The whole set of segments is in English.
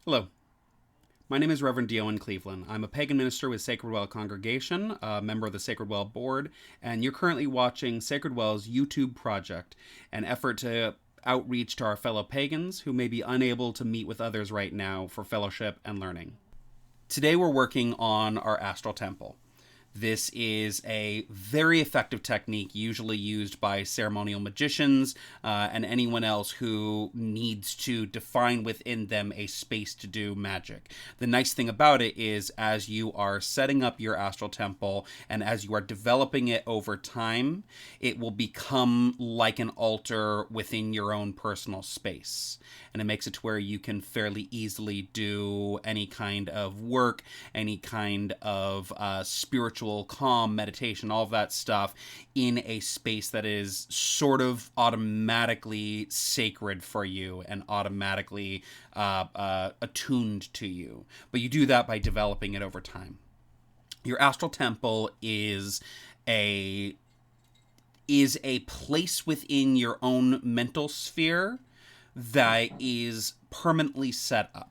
Hello, my name is Reverend Dioan Cleveland. I'm a pagan minister with Sacred Well Congregation, a member of the Sacred Well Board, and you're currently watching Sacred Well's YouTube project, an effort to outreach to our fellow pagans who may be unable to meet with others right now for fellowship and learning. Today we're working on our astral temple. This is a very effective technique usually used by ceremonial magicians and anyone else who needs to define within them a space to do magic. The nice thing about it is as you are setting up your astral temple and as you are developing it over time, it will become like an altar within your own personal space. And it makes it to where you can fairly easily do any kind of work, any kind of spiritual calm, meditation, all of that stuff in a space that is sort of automatically sacred for you and automatically attuned to you. But you do that by developing it over time. Your astral temple is a place within your own mental sphere that is permanently set up.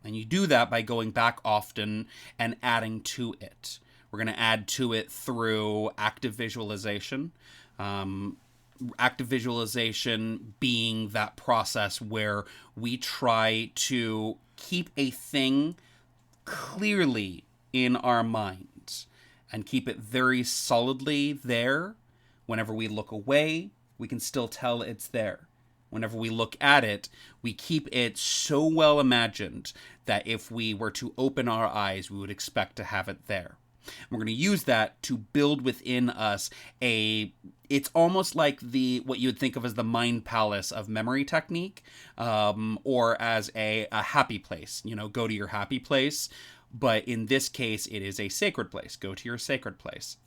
And you do that by going back often and adding to it. We're going to add to it through active visualization. Active visualization being that process where we try to keep a thing clearly in our minds and keep it very solidly there. Whenever we look away, we can still tell it's there. Whenever we look at it, we keep it so well imagined that if we were to open our eyes, we would expect to have it there. We're going to use that to build within us it's almost like what you would think of as the mind palace of memory technique, or as a happy place. Go to your happy place. But in this case, it is a sacred place. Go to your sacred place.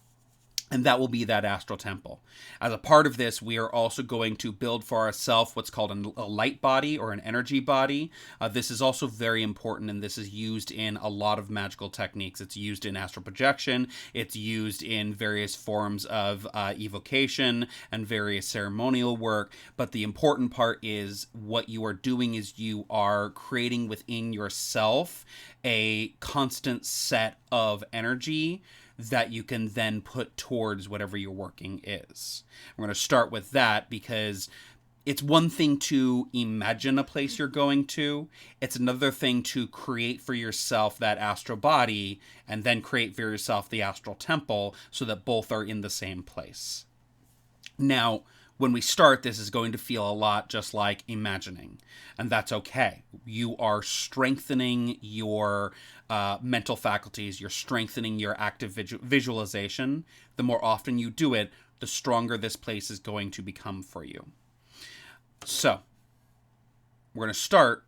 And that will be that astral temple. As a part of this, we are also going to build for ourselves what's called a light body or an energy body. This is also very important, and this is used in a lot of magical techniques. It's used in astral projection. It's used in various forms of evocation and various ceremonial work. But the important part is what you are doing is you are creating within yourself a constant set of energy that you can then put towards whatever your working is. We're going to start with that because it's one thing to imagine a place you're going to. It's another thing to create for yourself that astral body and then create for yourself the astral temple so that both are in the same place. Now, when we start, this is going to feel a lot just like imagining, and that's okay. You are strengthening your mental faculties. You're strengthening your active visualization. The more often you do it, the stronger this place is going to become for you. So, we're going to start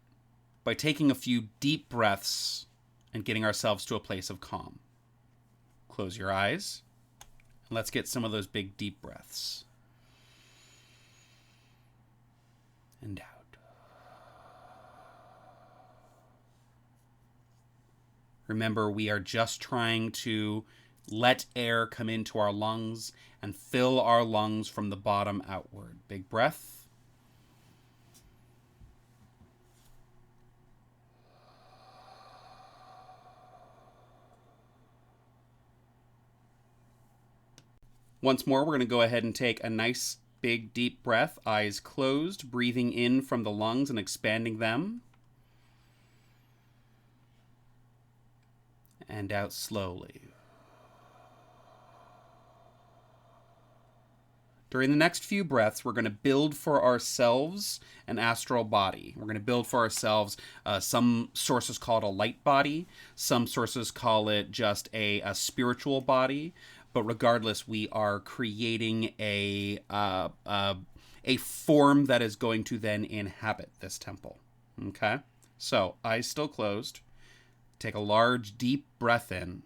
by taking a few deep breaths and getting ourselves to a place of calm. Close your eyes, and let's get some of those big deep breaths. And out. Remember, we are just trying to let air come into our lungs and fill our lungs from the bottom outward. Big breath. Once more, we're going to go ahead and take a nice big deep breath, eyes closed, breathing in from the lungs and expanding them. And out slowly. During the next few breaths, we're going to build for ourselves an astral body. We're going to build for ourselves, some sources call it a light body. Some sources call it just a spiritual body. But regardless, we are creating a form that is going to then inhabit this temple. Okay? So, eyes still closed. Take a large, deep breath in.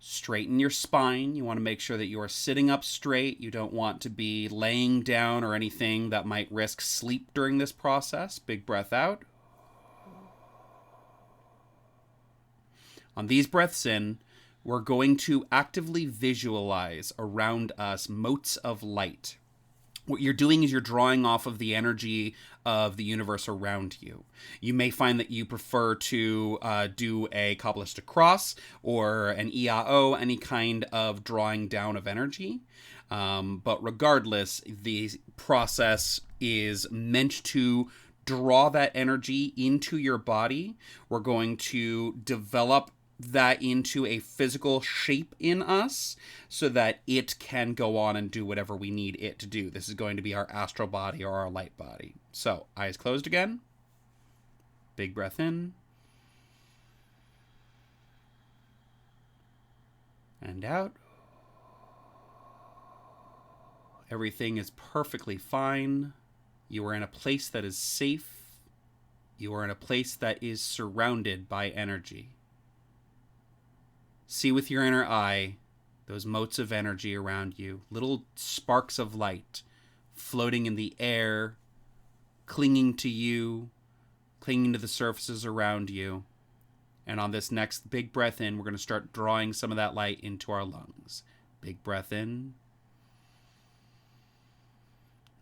Straighten your spine. You want to make sure that you are sitting up straight. You don't want to be laying down or anything that might risk sleep during this process. Big breath out. On these breaths in, we're going to actively visualize around us motes of light. what you're doing is you're drawing off of the energy of the universe around you. You may find that you prefer to do a Kabbalistic cross or an EAO, any kind of drawing down of energy. But regardless, the process is meant to draw that energy into your body. We're going to develop that into a physical shape in us so that it can go on and do whatever we need it to do. This is going to be our astral body or our light body. So, eyes closed again. Big breath in. And out. Everything is perfectly fine. You are in a place that is safe. You are in a place that is surrounded by energy. See with your inner eye those motes of energy around you, little sparks of light floating in the air, clinging to you, clinging to the surfaces around you. And on this next big breath in, we're going to start drawing some of that light into our lungs. Big breath in.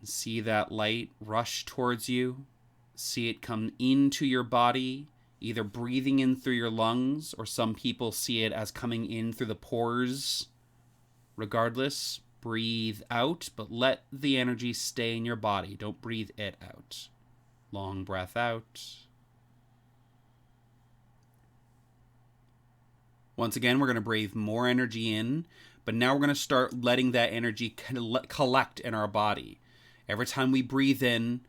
See that light rush towards you. See it come into your body, either breathing in through your lungs, or some people see it as coming in through the pores. Regardless, breathe out, but let the energy stay in your body. Don't breathe it out. Long breath out. Once again, we're going to breathe more energy in, but now we're going to start letting that energy collect in our body. Every time we breathe in,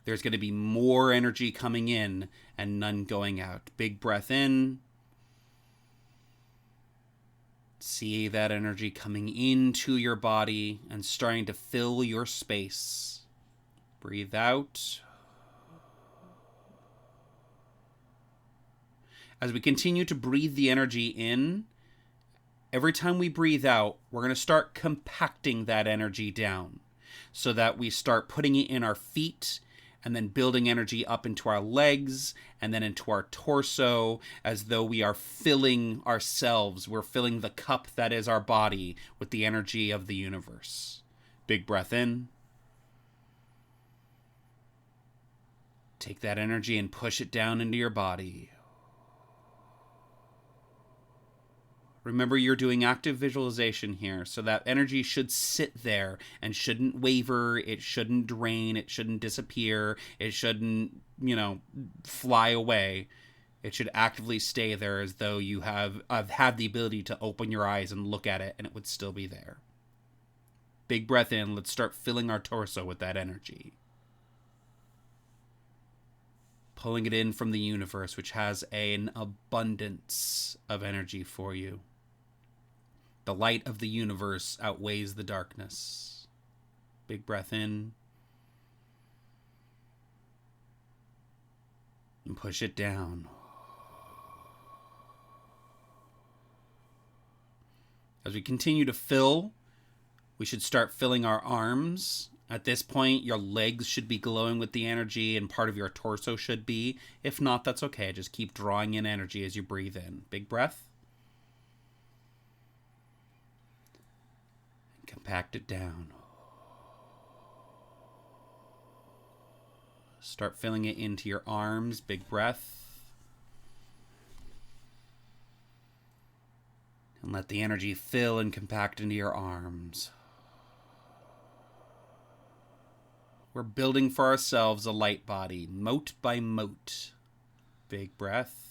there's going to be more energy coming in and none going out. Big breath in. See that energy coming into your body and starting to fill your space. Breathe out. As we continue to breathe the energy in, every time we breathe out, we're going to start compacting that energy down so that we start putting it in our feet and then building energy up into our legs and then into our torso, as though we are filling ourselves. We're filling the cup that is our body with the energy of the universe. Big breath in. Take that energy and push it down into your body. Remember, you're doing active visualization here, so that energy should sit there and shouldn't waver, it shouldn't drain, it shouldn't disappear, it shouldn't, fly away. It should actively stay there as though you have had the ability to open your eyes and look at it, and it would still be there. Big breath in. Let's start filling our torso with that energy. Pulling it in from the universe, which has an abundance of energy for you. The light of the universe outweighs the darkness. Big breath in. And push it down. As we continue to fill, we should start filling our arms. At this point, your legs should be glowing with the energy and part of your torso should be. If not, that's okay. Just keep drawing in energy as you breathe in. Big breath. Compact it down. Start filling it into your arms. Big breath. And let the energy fill and compact into your arms. We're building for ourselves a light body, mote by mote. Big breath.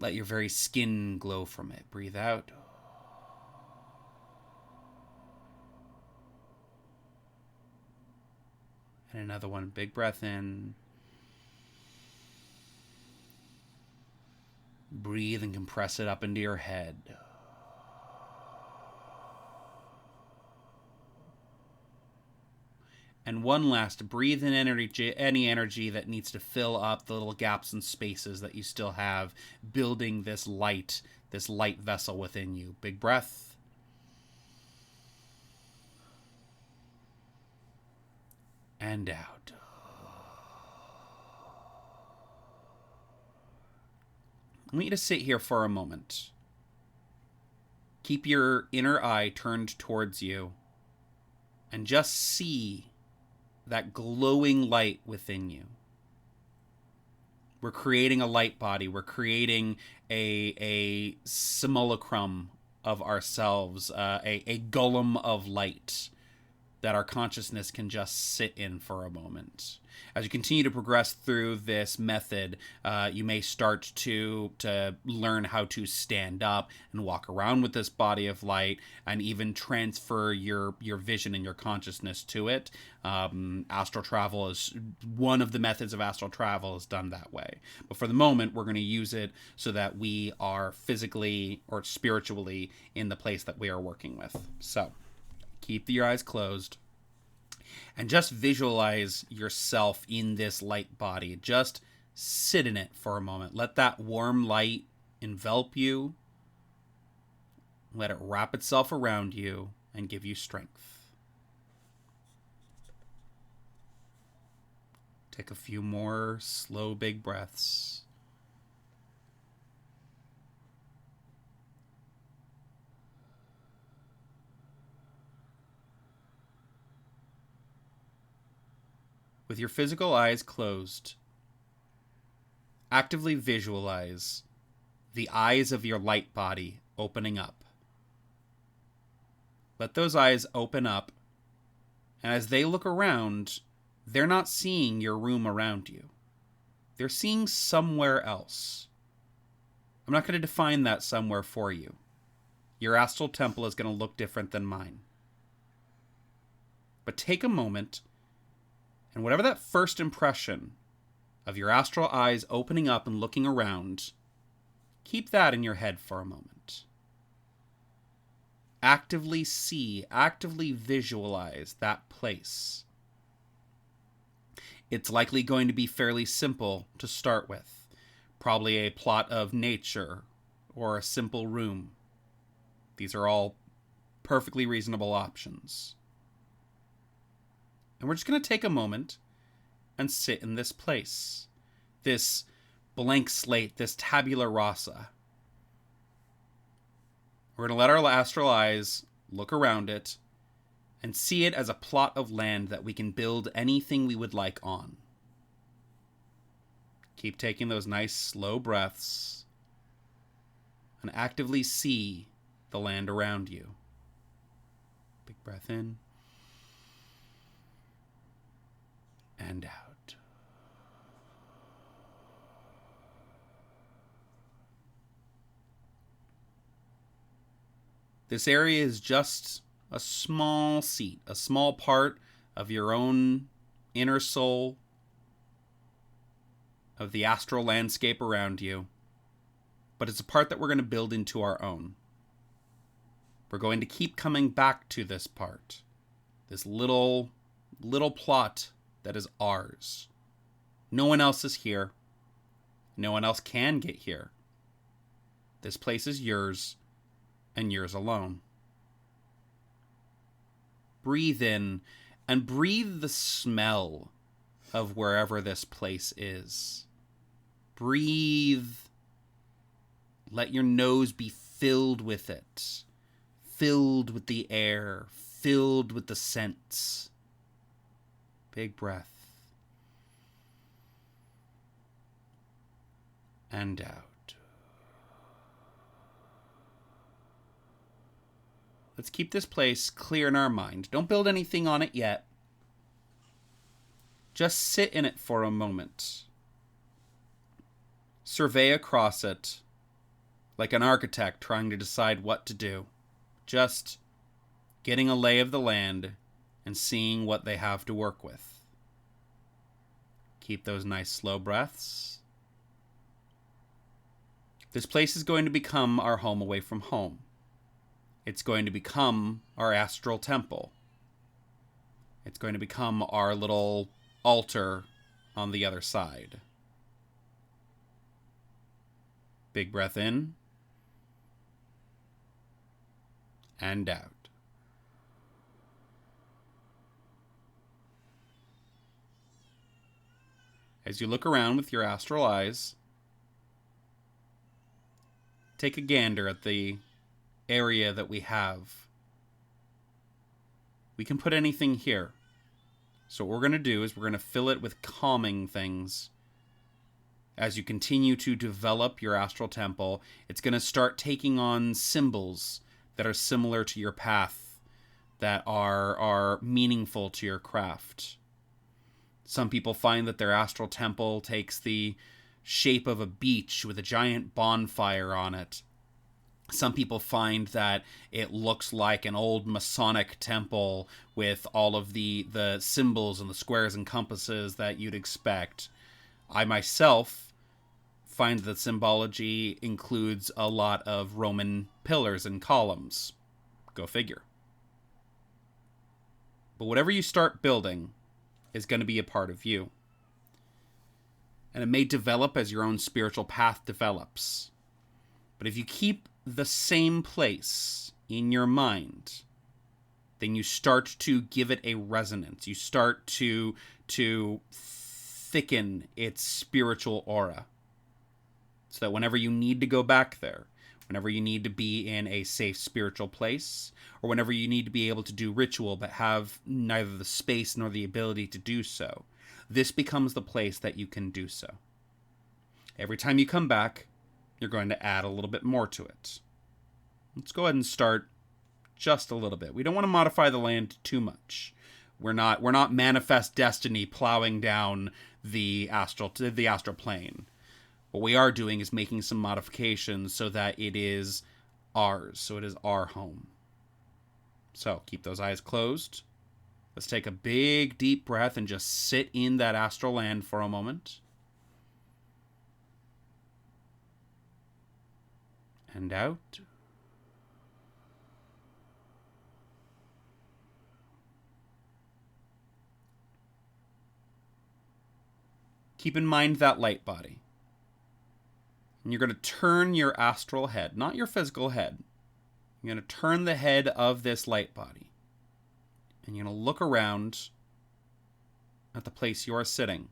Let your very skin glow from it. Breathe out. And another one. Big breath in. Breathe and compress it up into your head. And one last, breathe in any energy that needs to fill up the little gaps and spaces that you still have, building this light vessel within you. Big breath. And out. I want you to sit here for a moment. Keep your inner eye turned towards you and just see that glowing light within you. We're creating a light body. We're creating a simulacrum of ourselves, a golem of light that our consciousness can just sit in for a moment. As you continue to progress through this method, you may start to learn how to stand up and walk around with this body of light, and even transfer your vision and your consciousness to it. Astral travel is one of the methods of astral travel is done that way. But for the moment, we're going to use it so that we are physically or spiritually in the place that we are working with. So keep your eyes closed and just visualize yourself in this light body. Just sit in it for a moment. Let that warm light envelop you. Let it wrap itself around you and give you strength. Take a few more slow, big breaths. With your physical eyes closed, actively visualize the eyes of your light body opening up. Let those eyes open up, and as they look around, they're not seeing your room around you. They're seeing somewhere else. I'm not going to define that somewhere for you. Your astral temple is going to look different than mine. But take a moment, and whatever that first impression of your astral eyes opening up and looking around, keep that in your head for a moment. Actively see, actively visualize that place. It's likely going to be fairly simple to start with. Probably a plot of nature or a simple room. These are all perfectly reasonable options. And we're just going to take a moment and sit in this place. This blank slate, this tabula rasa. We're going to let our astral eyes look around it and see it as a plot of land that we can build anything we would like on. Keep taking those nice slow breaths and actively see the land around you. Big breath in and out. This area is just a small seat, a small part of your own inner soul, of the astral landscape around you, but it's a part that we're going to build into our own. We're going to keep coming back to this part, this little plot that is ours. No one else is here. No one else can get here. This place is yours, and yours alone. Breathe in and breathe the smell of wherever this place is. Breathe. Let your nose be filled with it. Filled with the air. Filled with the scents. Big breath. And out. Let's keep this place clear in our mind. Don't build anything on it yet. Just sit in it for a moment. Survey across it like an architect trying to decide what to do. Just getting a lay of the land and seeing what they have to work with. Keep those nice slow breaths. This place is going to become our home away from home. It's going to become our astral temple. It's going to become our little altar on the other side. Big breath in and out. As you look around with your astral eyes, take a gander at the area that we have, we can put anything here. So what we're going to do is we're going to fill it with calming things. As you continue to develop your astral temple, it's going to start taking on symbols that are similar to your path, that are meaningful to your craft. Some people find that their astral temple takes the shape of a beach with a giant bonfire on it. Some people find that it looks like an old Masonic temple with all of the symbols and the squares and compasses that you'd expect. I myself find that symbology includes a lot of Roman pillars and columns. Go figure. But whatever you start building is going to be a part of you. And it may develop as your own spiritual path develops. But if you keep the same place in your mind, then you start to give it a resonance. You start to thicken its spiritual aura. So that whenever you need to go back there, whenever you need to be in a safe spiritual place, or whenever you need to be able to do ritual but have neither the space nor the ability to do so, this becomes the place that you can do so. Every time you come back, you're going to add a little bit more to it. Let's go ahead and start just a little bit. We don't want to modify the land too much. We're not manifest destiny plowing down the astral plane. What we are doing is making some modifications so that it is ours, so it is our home. So keep those eyes closed. Let's take a big deep breath and just sit in that astral land for a moment. And out. Keep in mind that light body. And you're going to turn your astral head, not your physical head. You're going to turn the head of this light body. And you're going to look around at the place you are sitting.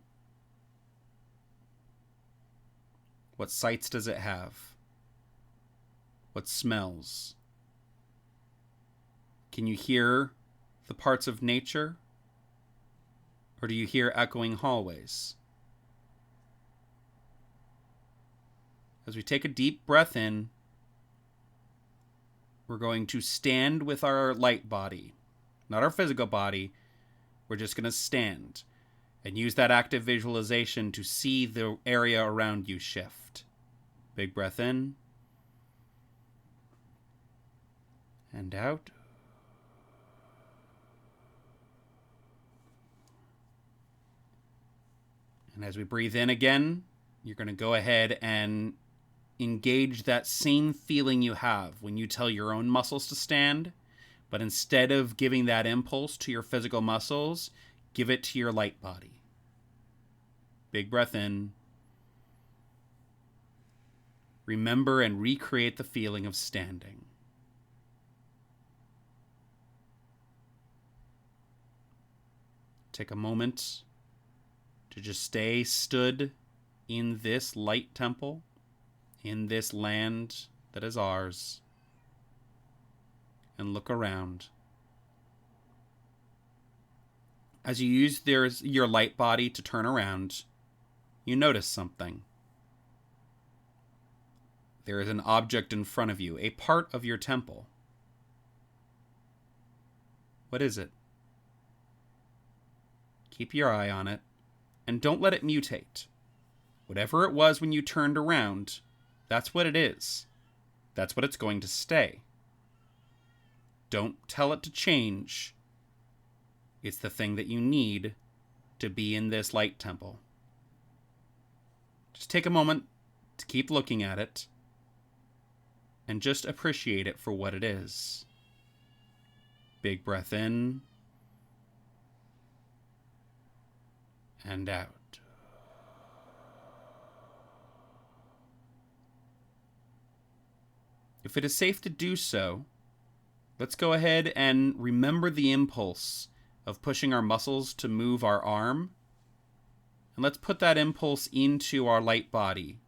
What sights does it have? What smells? Can you hear the parts of nature? Or do you hear echoing hallways? As we take a deep breath in, we're going to stand with our light body, not our physical body. We're just going to stand and use that active visualization to see the area around you shift. Big breath in. And out. And as we breathe in again, you're going to go ahead and engage that same feeling you have when you tell your own muscles to stand, but instead of giving that impulse to your physical muscles, give it to your light body. Big breath in. Remember and recreate the feeling of standing. Take a moment to just stay stood in this light temple, in this land that is ours, and look around. As you use your light body to turn around, you notice something. There is an object in front of you, a part of your temple. What is it? Keep your eye on it, and don't let it mutate. Whatever it was when you turned around, that's what it is. That's what it's going to stay. Don't tell it to change. It's the thing that you need to be in this light temple. Just take a moment to keep looking at it and just appreciate it for what it is. Big breath in and out. If it is safe to do so, let's go ahead and remember the impulse of pushing our muscles to move our arm. And let's put that impulse into our light body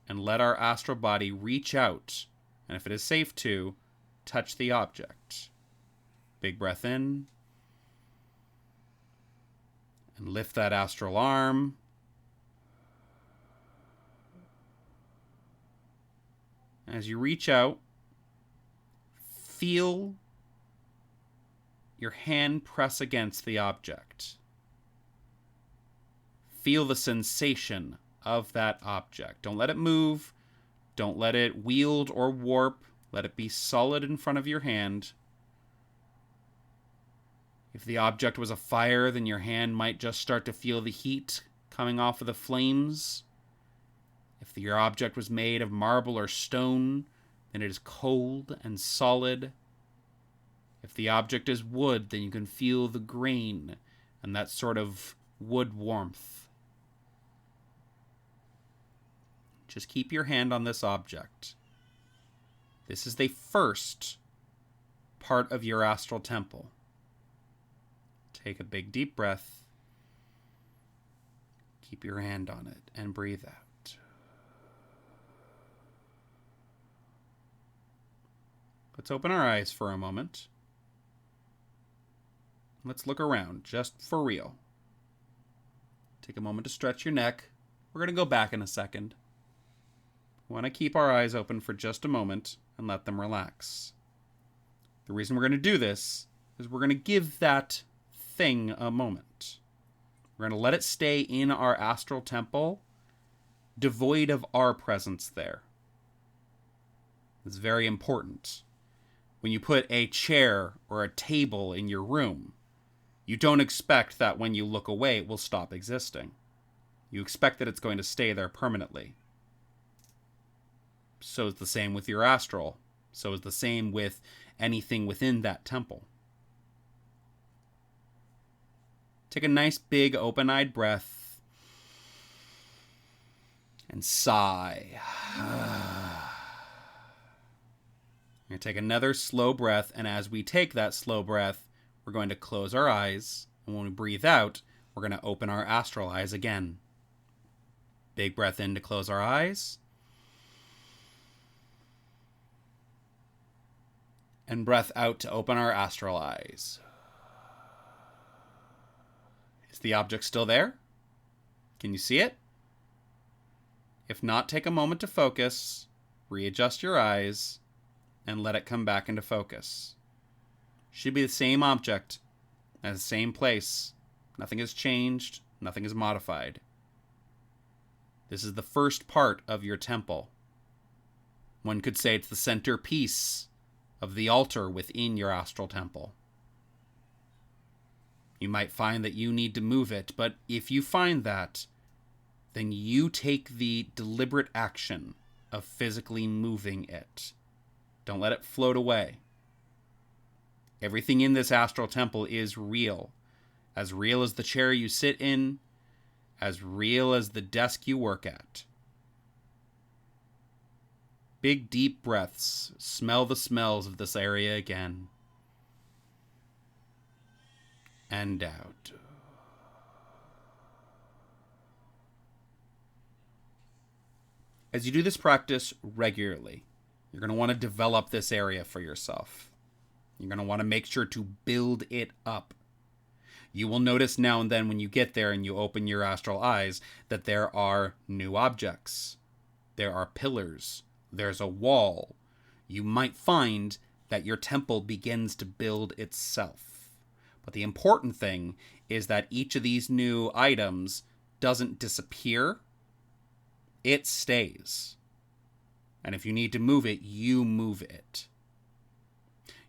and let our astral body reach out, and if it is safe to, touch the object. Big breath in. And lift that astral arm. As you reach out, feel your hand press against the object. Feel the sensation of that object. Don't let it move. Don't let it wield or warp. Let it be solid in front of your hand. If the object was a fire, then your hand might just start to feel the heat coming off of the flames. If your object was made of marble or stone, then it is cold and solid. If the object is wood, then you can feel the grain and that sort of wood warmth. Just keep your hand on this object. This is the first part of your astral temple. Take a big deep breath. Keep your hand on it and breathe out. Let's open our eyes for a moment. Let's look around, just for real. Take a moment to stretch your neck. We're going to go back in a second. We want to keep our eyes open for just a moment and let them relax. The reason we're going to do this is we're going to give that thing a moment. We're going to let it stay in our astral temple, devoid of our presence there. It's very important. When you put a chair or a table in your room, you don't expect that when you look away it will stop existing. You expect that it's going to stay there permanently. So is the same with your astral. So is the same with anything within that temple. Take a nice big open-eyed breath and sigh. We're going to take another slow breath, and as we take that slow breath, we're going to close our eyes, and when we breathe out, we're going to open our astral eyes again. Big breath in to close our eyes. And breath out to open our astral eyes. Is the object still there? Can you see it? If not, take a moment to focus, readjust your eyes, and let it come back into focus. Should be the same object, at the same place. Nothing has changed, nothing is modified. This is the first part of your temple. One could say it's the centerpiece of the altar within your astral temple. You might find that you need to move it, but if you find that, then you take the deliberate action of physically moving it. Don't let it float away. Everything in this astral temple is real as the chair you sit in, as real as the desk you work at. Big deep breaths. Smell the smells of this area again. And out. As you do this practice regularly, you're going to want to develop this area for yourself. You're going to want to make sure to build it up. You will notice now and then when you get there and you open your astral eyes that there are new objects. There are pillars. There's a wall. You might find that your temple begins to build itself. But the important thing is that each of these new items doesn't disappear. It stays. And if you need to move it, you move it.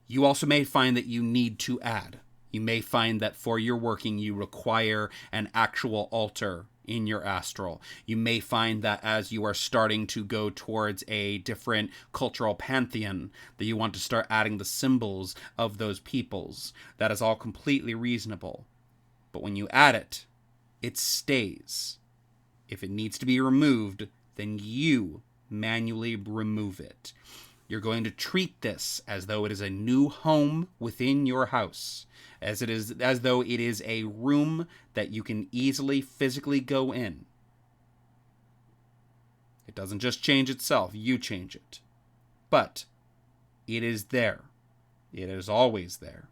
You also may find that you need to add. You may find that for your working, you require an actual altar in your astral. You may find that as you are starting to go towards a different cultural pantheon, that you want to start adding the symbols of those peoples. That is all completely reasonable. But when you add it, it stays. If it needs to be removed, then you manually remove it. You're going to treat this as though it is a new home within your house, as though it is a room that you can easily physically go in. It doesn't just change itself, you change it. But it is there. It is always there.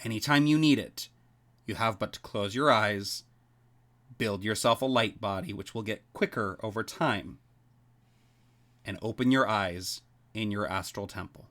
Anytime you need it, you have but to close your eyes, build yourself a light body, which will get quicker over time, and open your eyes in your astral temple.